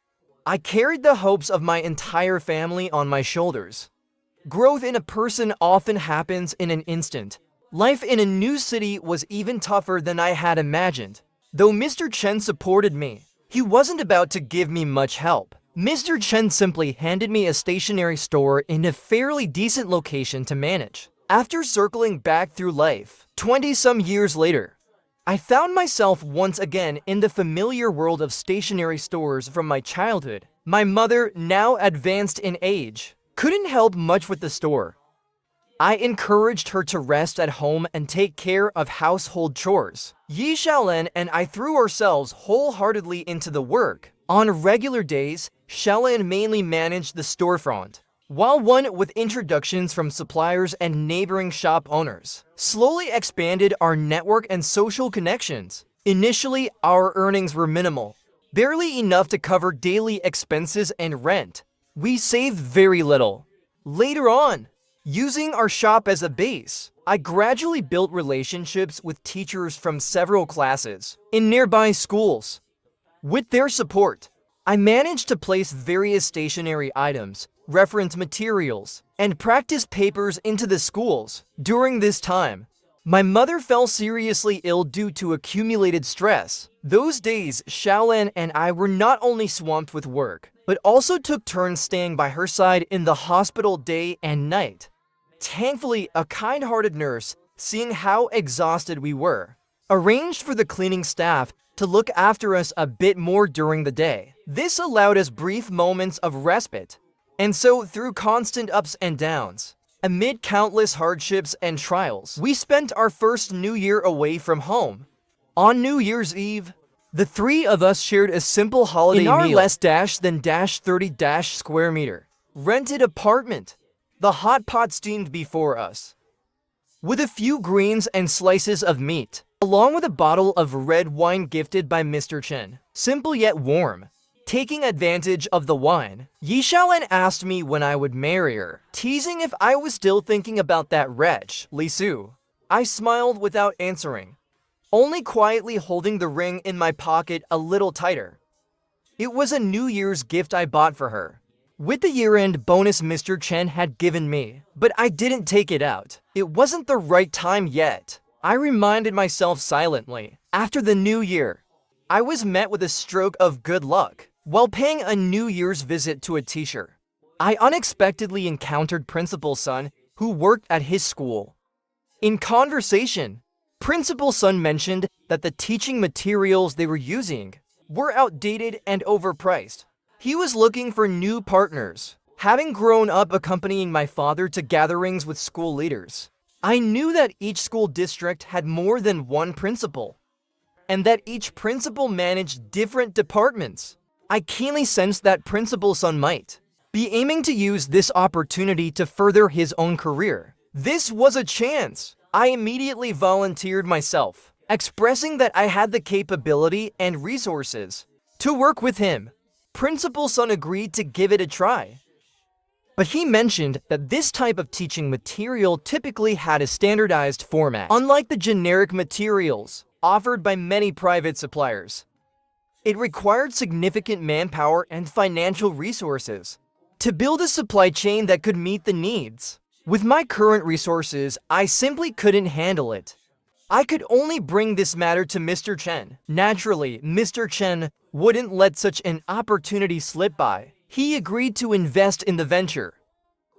I carried the hopes of my entire family on my shoulders. Growth in a person often happens in an instant. Life in a new city was even tougher than I had imagined. Though Mr. Chen supported me, he wasn't about to give me much help. Mr. Chen simply handed me a stationery store in a fairly decent location to manage. After circling back through life, 20-some years later, I found myself once again in the familiar world of stationery stores from my childhood. My mother, now advanced in age, couldn't help much with the store. I encouraged her to rest at home and take care of household chores. Yi Xiaolan and I threw ourselves wholeheartedly into the work. On regular days, Xiaolan mainly managed the storefront, while one with introductions from suppliers and neighboring shop owners slowly expanded our network and social connections. Initially, our earnings were minimal, barely enough to cover daily expenses and rent. We saved very little. Later on, using our shop as a base, I gradually built relationships with teachers from several classes in nearby schools. With their support, I managed to place various stationery items, reference materials, and practice papers into the schools. During this time, my mother fell seriously ill due to accumulated stress. Those days, Xiaolan and I were not only swamped with work, but also took turns staying by her side in the hospital day and night. Thankfully, a kind-hearted nurse, seeing how exhausted we were, arranged for the cleaning staff to look after us a bit more during the day. This allowed us brief moments of respite. And so, through constant ups and downs, amid countless hardships and trials, we spent our first New Year away from home. On New Year's Eve, the three of us shared a simple holiday meal in our less than 30 square meter rented apartment. The hot pot steamed before us, with a few greens and slices of meat, along with a bottle of red wine gifted by Mr. Chen. Simple yet warm. Taking advantage of the wine, Yi Xiaolan asked me when I would marry her, teasing if I was still thinking about that wretch, Li Su. I smiled without answering, only quietly holding the ring in my pocket a little tighter. It was a New Year's gift I bought for her, with the year-end bonus Mr. Chen had given me, but I didn't take it out. It wasn't the right time yet. I reminded myself silently. After the new year, I was met with a stroke of good luck. While paying a New Year's visit to a teacher, I unexpectedly encountered Principal Sun, who worked at his school. In conversation, Principal Sun mentioned that the teaching materials they were using were outdated and overpriced. He was looking for new partners. Having grown up accompanying my father to gatherings with school leaders, I knew that each school district had more than one principal, and that each principal managed different departments. I keenly sensed that Principal Sun might be aiming to use this opportunity to further his own career. This was a chance. I immediately volunteered myself, expressing that I had the capability and resources to work with him. Principal Sun agreed to give it a try, but he mentioned that this type of teaching material typically had a standardized format, unlike the generic materials offered by many private suppliers. It required significant manpower and financial resources to build a supply chain that could meet the needs. With my current resources, I simply couldn't handle it. I could only bring this matter to Mr. Chen. Naturally, Mr. Chen wouldn't let such an opportunity slip by. He agreed to invest in the venture,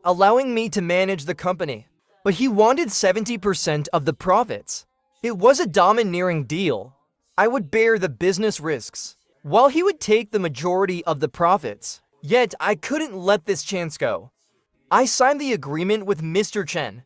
allowing me to manage the company. But he wanted 70% of the profits. It was a domineering deal. I would bear the business risks, while he would take the majority of the profits. Yet, I couldn't let this chance go. I signed the agreement with Mr. Chen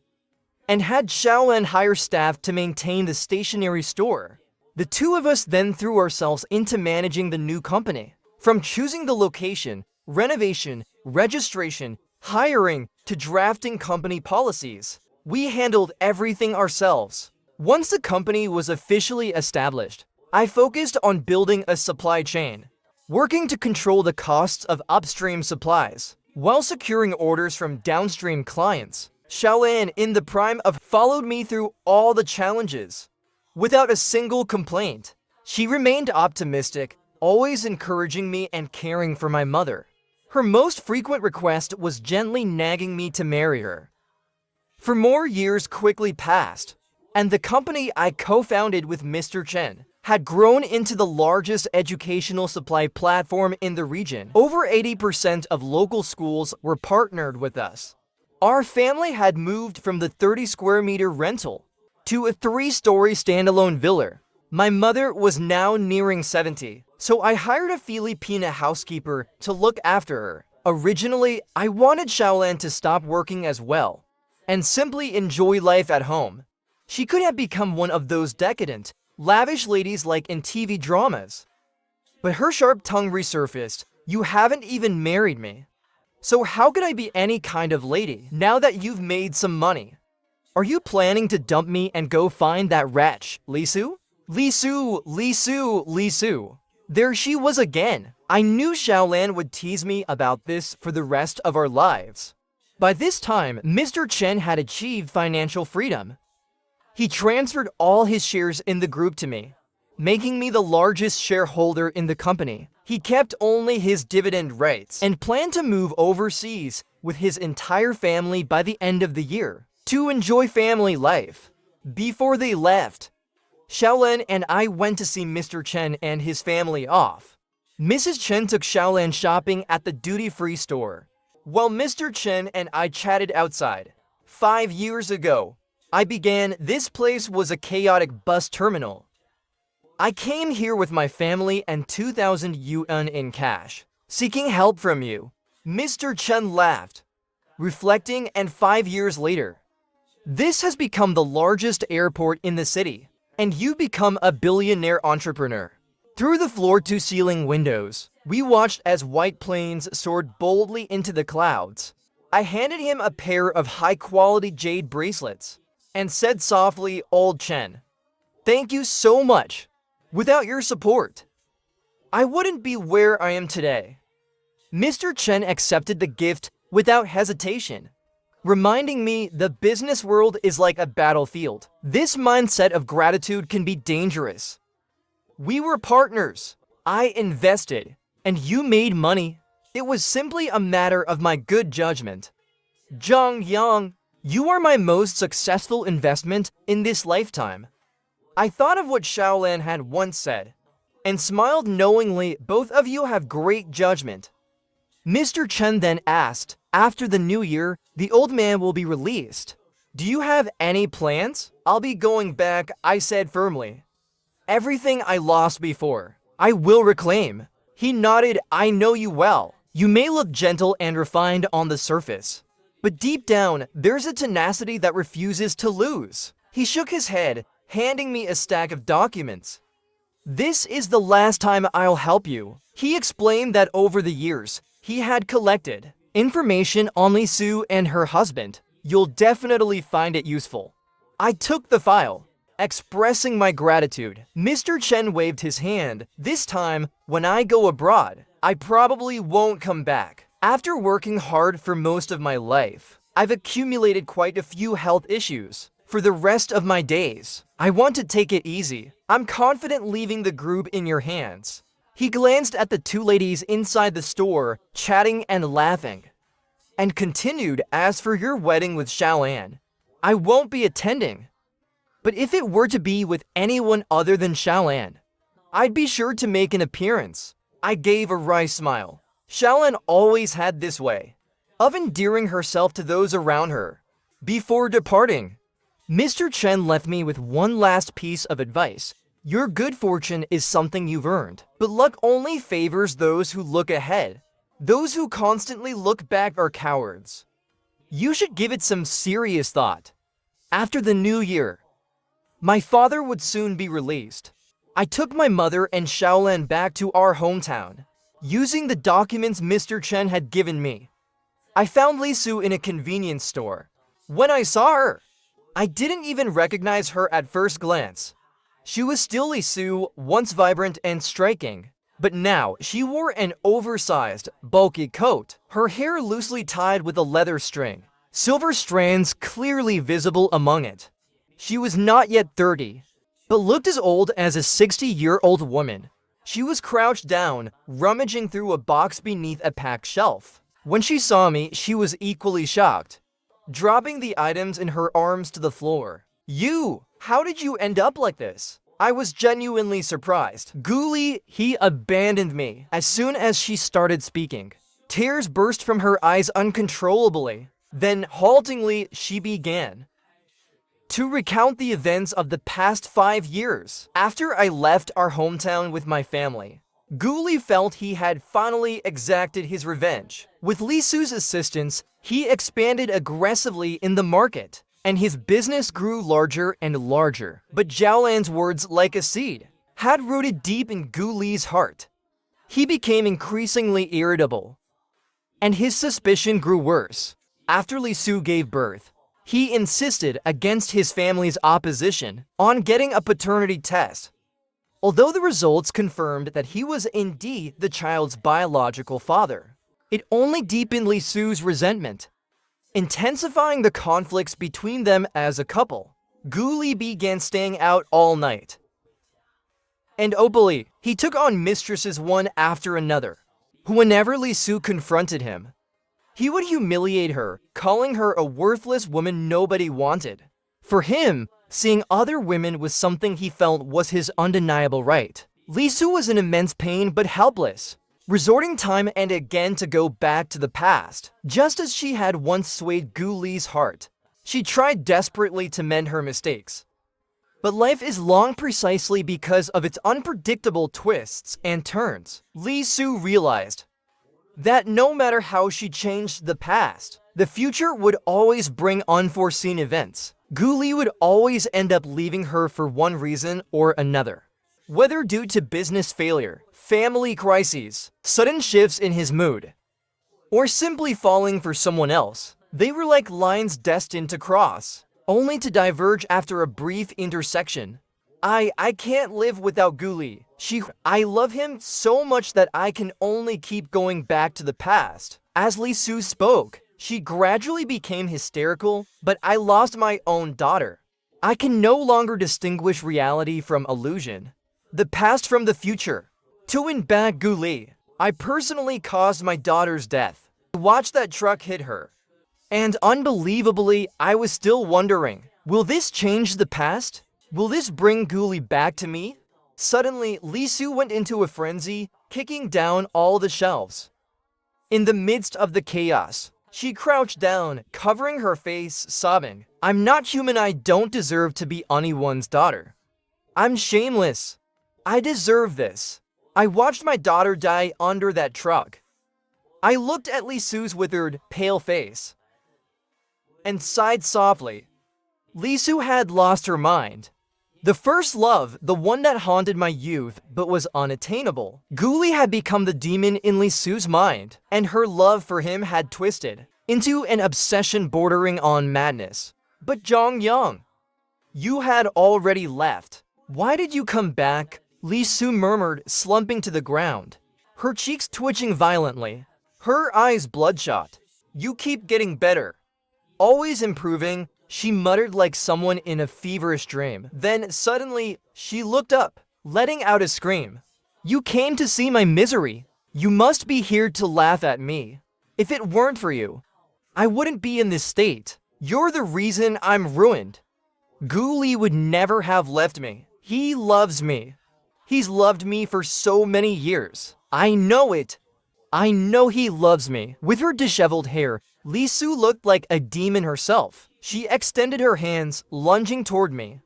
and had Xiaolan hire staff to maintain the stationery store. The two of us then threw ourselves into managing the new company. From choosing the location, renovation, registration, hiring, to drafting company policies, we handled everything ourselves. Once the company was officially established, I focused on building a supply chain, working to control the costs of upstream supplies, while securing orders from downstream clients. Xiaolan, in the prime of, followed me through all the challenges, without a single complaint. She remained optimistic, always encouraging me and caring for my mother. Her most frequent request was gently nagging me to marry her. For more years quickly passed, and the company I co-founded with Mr. Chen had grown into the largest educational supply platform in the region. Over 80% of local schools were partnered with us. Our family had moved from the 30 square meter rental to a 3-story standalone villa. My mother was now nearing 70, so I hired a Filipina housekeeper to look after her. Originally, I wanted Xiaolan to stop working as well and simply enjoy life at home. She could have become one of those decadent, lavish ladies like in TV dramas. But her sharp tongue resurfaced. You haven't even married me, so how could I be any kind of lady now that you've made some money? Are you planning to dump me and go find that wretch, Li Su? Li Su, Li Su, Li Su. There she was again. I knew Xiaolan would tease me about this for the rest of our lives. By this time, Mr. Chen had achieved financial freedom. He transferred all his shares in the group to me, making me the largest shareholder in the company. He kept only his dividend rights and planned to move overseas with his entire family by the end of the year to enjoy family life. Before they left, Xiaolan and I went to see Mr. Chen and his family off. Mrs. Chen took Xiaolan shopping at the duty-free store, while Mr. Chen and I chatted outside. 5 years ago, this place was a chaotic bus terminal. I came here with my family and 2,000 yuan in cash, seeking help from you. Mr. Chen laughed, reflecting, and 5 years later, this has become the largest airport in the city, and you've become a billionaire entrepreneur. Through the floor-to-ceiling windows, we watched as white planes soared boldly into the clouds. I handed him a pair of high-quality jade bracelets and said softly, "Old Chen, thank you so much. Without your support, I wouldn't be where I am today." Mr. Chen accepted the gift without hesitation, reminding me the business world is like a battlefield. This mindset of gratitude can be dangerous. We were partners. I invested, and you made money. It was simply a matter of my good judgment. Zhang Yang, you are my most successful investment in this lifetime. I thought of what Xiaolan had once said, and smiled knowingly. Both of you have great judgment. Mr. Chen then asked, after the new year, the old man will be released. Do you have any plans? I'll be going back, I said firmly. Everything I lost before, I will reclaim. He nodded. I know you well. You may look gentle and refined on the surface, but deep down, there's a tenacity that refuses to lose. He shook his head, handing me a stack of documents. This is the last time I'll help you. He explained that over the years, he had collected information on Li Su and her husband. You'll definitely find it useful. I took the file, expressing my gratitude. Mr. Chen waved his hand. This time, when I go abroad, I probably won't come back. After working hard for most of my life, I've accumulated quite a few health issues. For the rest of my days, I want to take it easy. I'm confident leaving the group in your hands. He glanced at the two ladies inside the store, chatting and laughing, and continued, as for your wedding with Xiaolan, I won't be attending. But if it were to be with anyone other than Xiaolan, I'd be sure to make an appearance. I gave a wry smile. Xiaolan always had this way of endearing herself to those around her. Before departing, Mr. Chen left me with one last piece of advice. Your good fortune is something you've earned, but luck only favors those who look ahead. Those who constantly look back are cowards. You should give it some serious thought. After the new year, my father would soon be released. I took my mother and Xiaolan back to our hometown, using the documents Mr. Chen had given me. I found Li Su in a convenience store. When I saw her, I didn't even recognize her at first glance. She was still Li Su, once vibrant and striking, but now she wore an oversized, bulky coat, her hair loosely tied with a leather string, silver strands clearly visible among it. She was not yet 30, but looked as old as a 60-year-old woman. She was crouched down, rummaging through a box beneath a packed shelf. When she saw me, she was equally shocked, dropping the items in her arms to the floor. How did you end up like this? I was genuinely surprised. Guli, he abandoned me. As soon as she started speaking, tears burst from her eyes uncontrollably. Then, haltingly, she began to recount the events of the past 5 years. After I left our hometown with my family, Guli felt he had finally exacted his revenge. With Li Su's assistance, he expanded aggressively in the market, and his business grew larger and larger. But Xiaolan's words, like a seed, had rooted deep in Guli's heart. He became increasingly irritable, and his suspicion grew worse. After Li Su gave birth, he insisted, against his family's opposition, on getting a paternity test. Although the results confirmed that he was indeed the child's biological father, it only deepened Li Su's resentment, intensifying the conflicts between them as a couple. Guli began staying out all night, and openly, he took on mistresses one after another. Whenever Li Su confronted him, he would humiliate her, calling her a worthless woman nobody wanted. For him, seeing other women was something he felt was his undeniable right. Li Su was in immense pain but helpless, resorting time and again to go back to the past. Just as she had once swayed Guli's heart, she tried desperately to mend her mistakes. But life is long precisely because of its unpredictable twists and turns. Li Su realized that no matter how she changed the past, the future would always bring unforeseen events. Guli would always end up leaving her for one reason or another. Whether due to business failure, family crises, sudden shifts in his mood, or simply falling for someone else, they were like lines destined to cross. only to diverge after a brief intersection. I can't live without Guli. I love him so much that I can only keep going back to the past. As Lee Su spoke, she gradually became hysterical, but I lost my own daughter. I can no longer distinguish reality from illusion, the past from the future. To win back Guli, I personally caused my daughter's death. I watched that truck hit her. And unbelievably, I was still wondering, will this change the past? Will this bring Guli back to me? Suddenly, Lee Su went into a frenzy, kicking down all the shelves. In the midst of the chaos, she crouched down, covering her face, sobbing, "I'm not human, I don't deserve to be anyone's daughter. I'm shameless. I deserve this." I watched my daughter die under that truck. I looked at Lee Su's withered, pale face and sighed softly. Lee Su had lost her mind. The first love, the one that haunted my youth but was unattainable. Guli had become the demon in Lee Su's mind, and her love for him had twisted into an obsession bordering on madness. "But Zhang Yang, you had already left. Why did you come back?" Lee Su murmured, slumping to the ground, her cheeks twitching violently, her eyes bloodshot. "You keep getting better. Always improving," she muttered like someone in a feverish dream. Then suddenly, she looked up, letting out a scream. "You came to see my misery. You must be here to laugh at me. If it weren't for you, I wouldn't be in this state. You're the reason I'm ruined. Guli would never have left me. He loves me. He's loved me for so many years. I know it. I know he loves me." With her disheveled hair, Lee Su looked like a demon herself. She extended her hands, lunging toward me.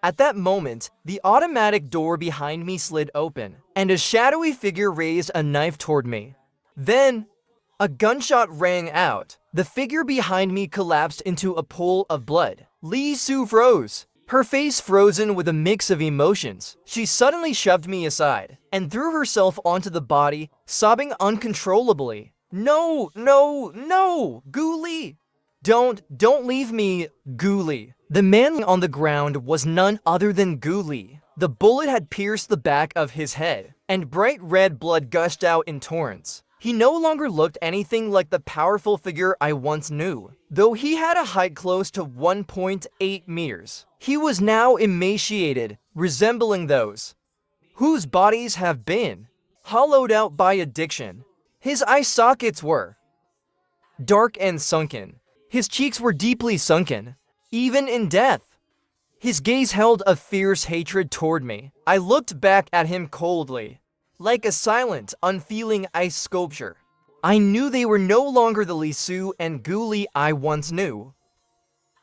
At that moment, the automatic door behind me slid open, and a shadowy figure raised a knife toward me. Then, a gunshot rang out. The figure behind me collapsed into a pool of blood. Lee Su froze, her face frozen with a mix of emotions. She suddenly shoved me aside and threw herself onto the body, sobbing uncontrollably. "No, no, no, Guli! Don't leave me, Guli." The man on the ground was none other than Guli. The bullet had pierced the back of his head, and bright red blood gushed out in torrents. He no longer looked anything like the powerful figure I once knew. Though he had a height close to 1.8 meters, he was now emaciated, resembling those whose bodies have been hollowed out by addiction. His eye sockets were dark and sunken. His cheeks were deeply sunken, even in death. His gaze held a fierce hatred toward me. I looked back at him coldly, like a silent, unfeeling ice sculpture. I knew they were no longer the Lee Su and Guli I once knew,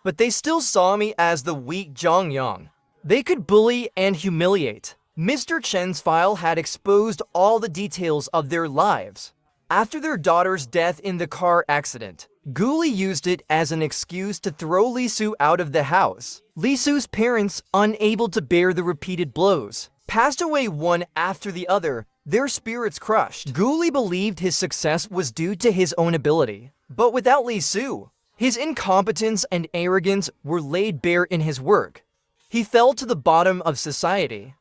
but they still saw me as the weak Zhang Yang. They could bully and humiliate. Mr. Chen's file had exposed all the details of their lives. After their daughter's death in the car accident, Guli used it as an excuse to throw Lee Su out of the house. Lee Su's parents, unable to bear the repeated blows, passed away one after the other, their spirits crushed. Guli believed his success was due to his own ability, but without Lee Su, his incompetence and arrogance were laid bare in his work. He fell to the bottom of society,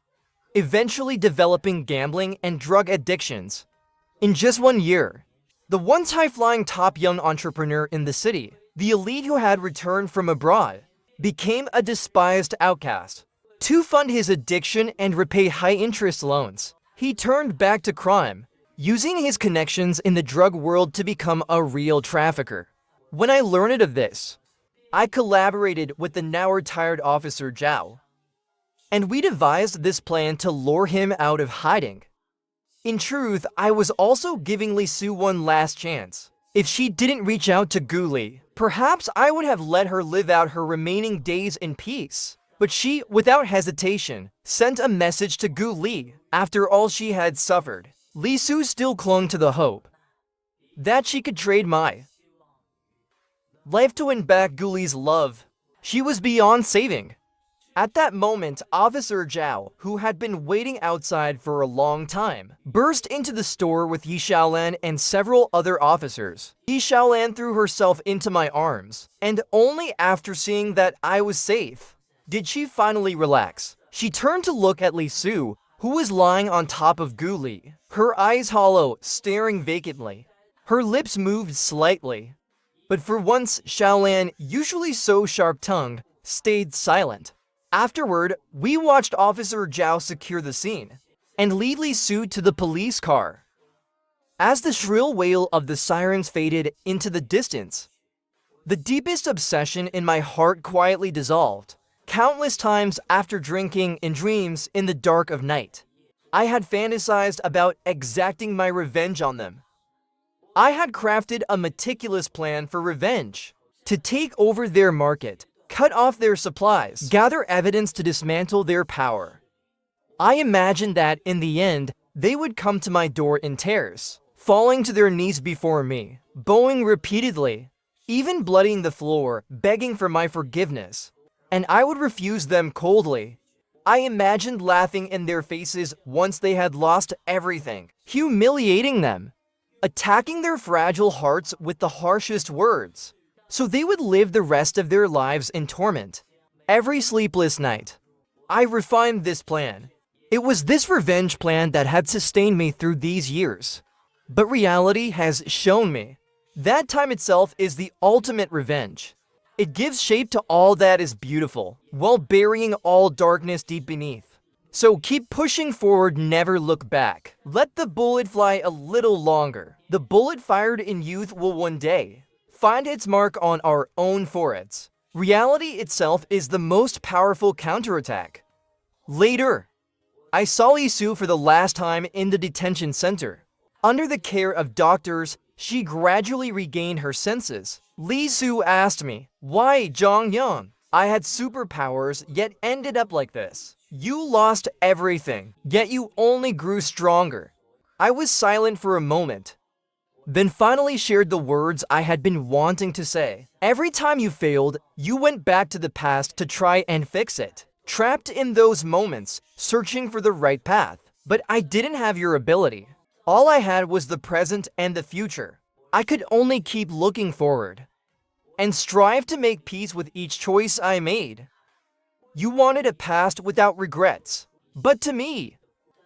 eventually developing gambling and drug addictions. In just 1 year, the once high-flying top young entrepreneur in the city, the elite who had returned from abroad, became a despised outcast. To fund his addiction and repay high-interest loans, he turned back to crime, using his connections in the drug world to become a real trafficker. When I learned of this, I collaborated with the now-retired officer Zhao, and we devised this plan to lure him out of hiding. In truth, I was also giving Lee Su one last chance. If she didn't reach out to Guli, perhaps I would have let her live out her remaining days in peace. But she, without hesitation, sent a message to Guli. After all she had suffered, Lee Su still clung to the hope that she could trade my life to win back Guli's love. She was beyond saving. At that moment, Officer Zhao, who had been waiting outside for a long time, burst into the store with Yi Xiaolan and several other officers. Yi Xiaolan threw herself into my arms, and only after seeing that I was safe did she finally relax. She turned to look at Li Su, who was lying on top of Gu Li, her eyes hollow, staring vacantly. Her lips moved slightly, but for once, Xiaolan, usually so sharp-tongued, stayed silent. Afterward, we watched Officer Zhao secure the scene and lead Li Su to the police car. As the shrill wail of the sirens faded into the distance, the deepest obsession in my heart quietly dissolved. Countless times after drinking in dreams in the dark of night, I had fantasized about exacting my revenge on them. I had crafted a meticulous plan for revenge, to take over their market, cut off their supplies, gather evidence to dismantle their power. I imagined that, in the end, they would come to my door in tears, falling to their knees before me, bowing repeatedly, even bloodying the floor, begging for my forgiveness, and I would refuse them coldly. I imagined laughing in their faces once they had lost everything, humiliating them, attacking their fragile hearts with the harshest words, so they would live the rest of their lives in torment. Every sleepless night, I refined this plan. It was this revenge plan that had sustained me through these years. But reality has shown me that time itself is the ultimate revenge. It gives shape to all that is beautiful, while burying all darkness deep beneath. So keep pushing forward, never look back. Let the bullet fly a little longer. The bullet fired in youth will one day find its mark on our own foreheads. Reality itself is the most powerful counterattack. Later, I saw Li Su for the last time in the detention center. Under the care of doctors, she gradually regained her senses. Li Su asked me, "Why, Zhang Yang? I had superpowers, yet ended up like this. You lost everything, yet you only grew stronger." I was silent for a moment, then finally shared the words I had been wanting to say. Every time you failed, you went back to the past to try and fix it. Trapped in those moments, searching for the right path. But I didn't have your ability. All I had was the present and the future. I could only keep looking forward and strive to make peace with each choice I made. You wanted a past without regrets. But to me,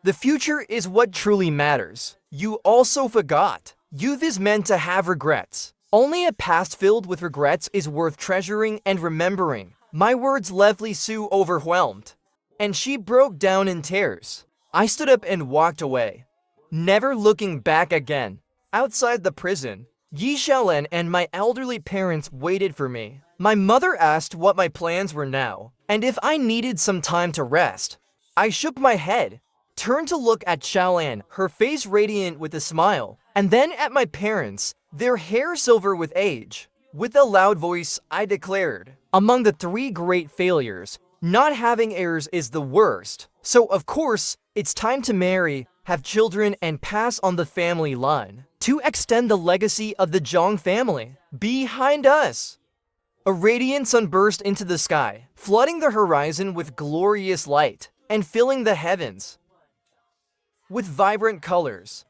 the future is what truly matters. You also forgot. Youth is meant to have regrets. Only a past filled with regrets is worth treasuring and remembering. My words left Li Su overwhelmed, and she broke down in tears. I stood up and walked away, never looking back again. Outside the prison, Yi Xiaolan and my elderly parents waited for me. My mother asked what my plans were now, and if I needed some time to rest. I shook my head, turned to look at Xiaolan, her face radiant with a smile, and then at my parents, their hair silver with age. With a loud voice, I declared, "Among the three great failures, not having heirs is the worst. So of course, it's time to marry, have children, and pass on the family line, to extend the legacy of the Zhang family. Behind us!" A radiant sun burst into the sky, flooding the horizon with glorious light, and filling the heavens with vibrant colors.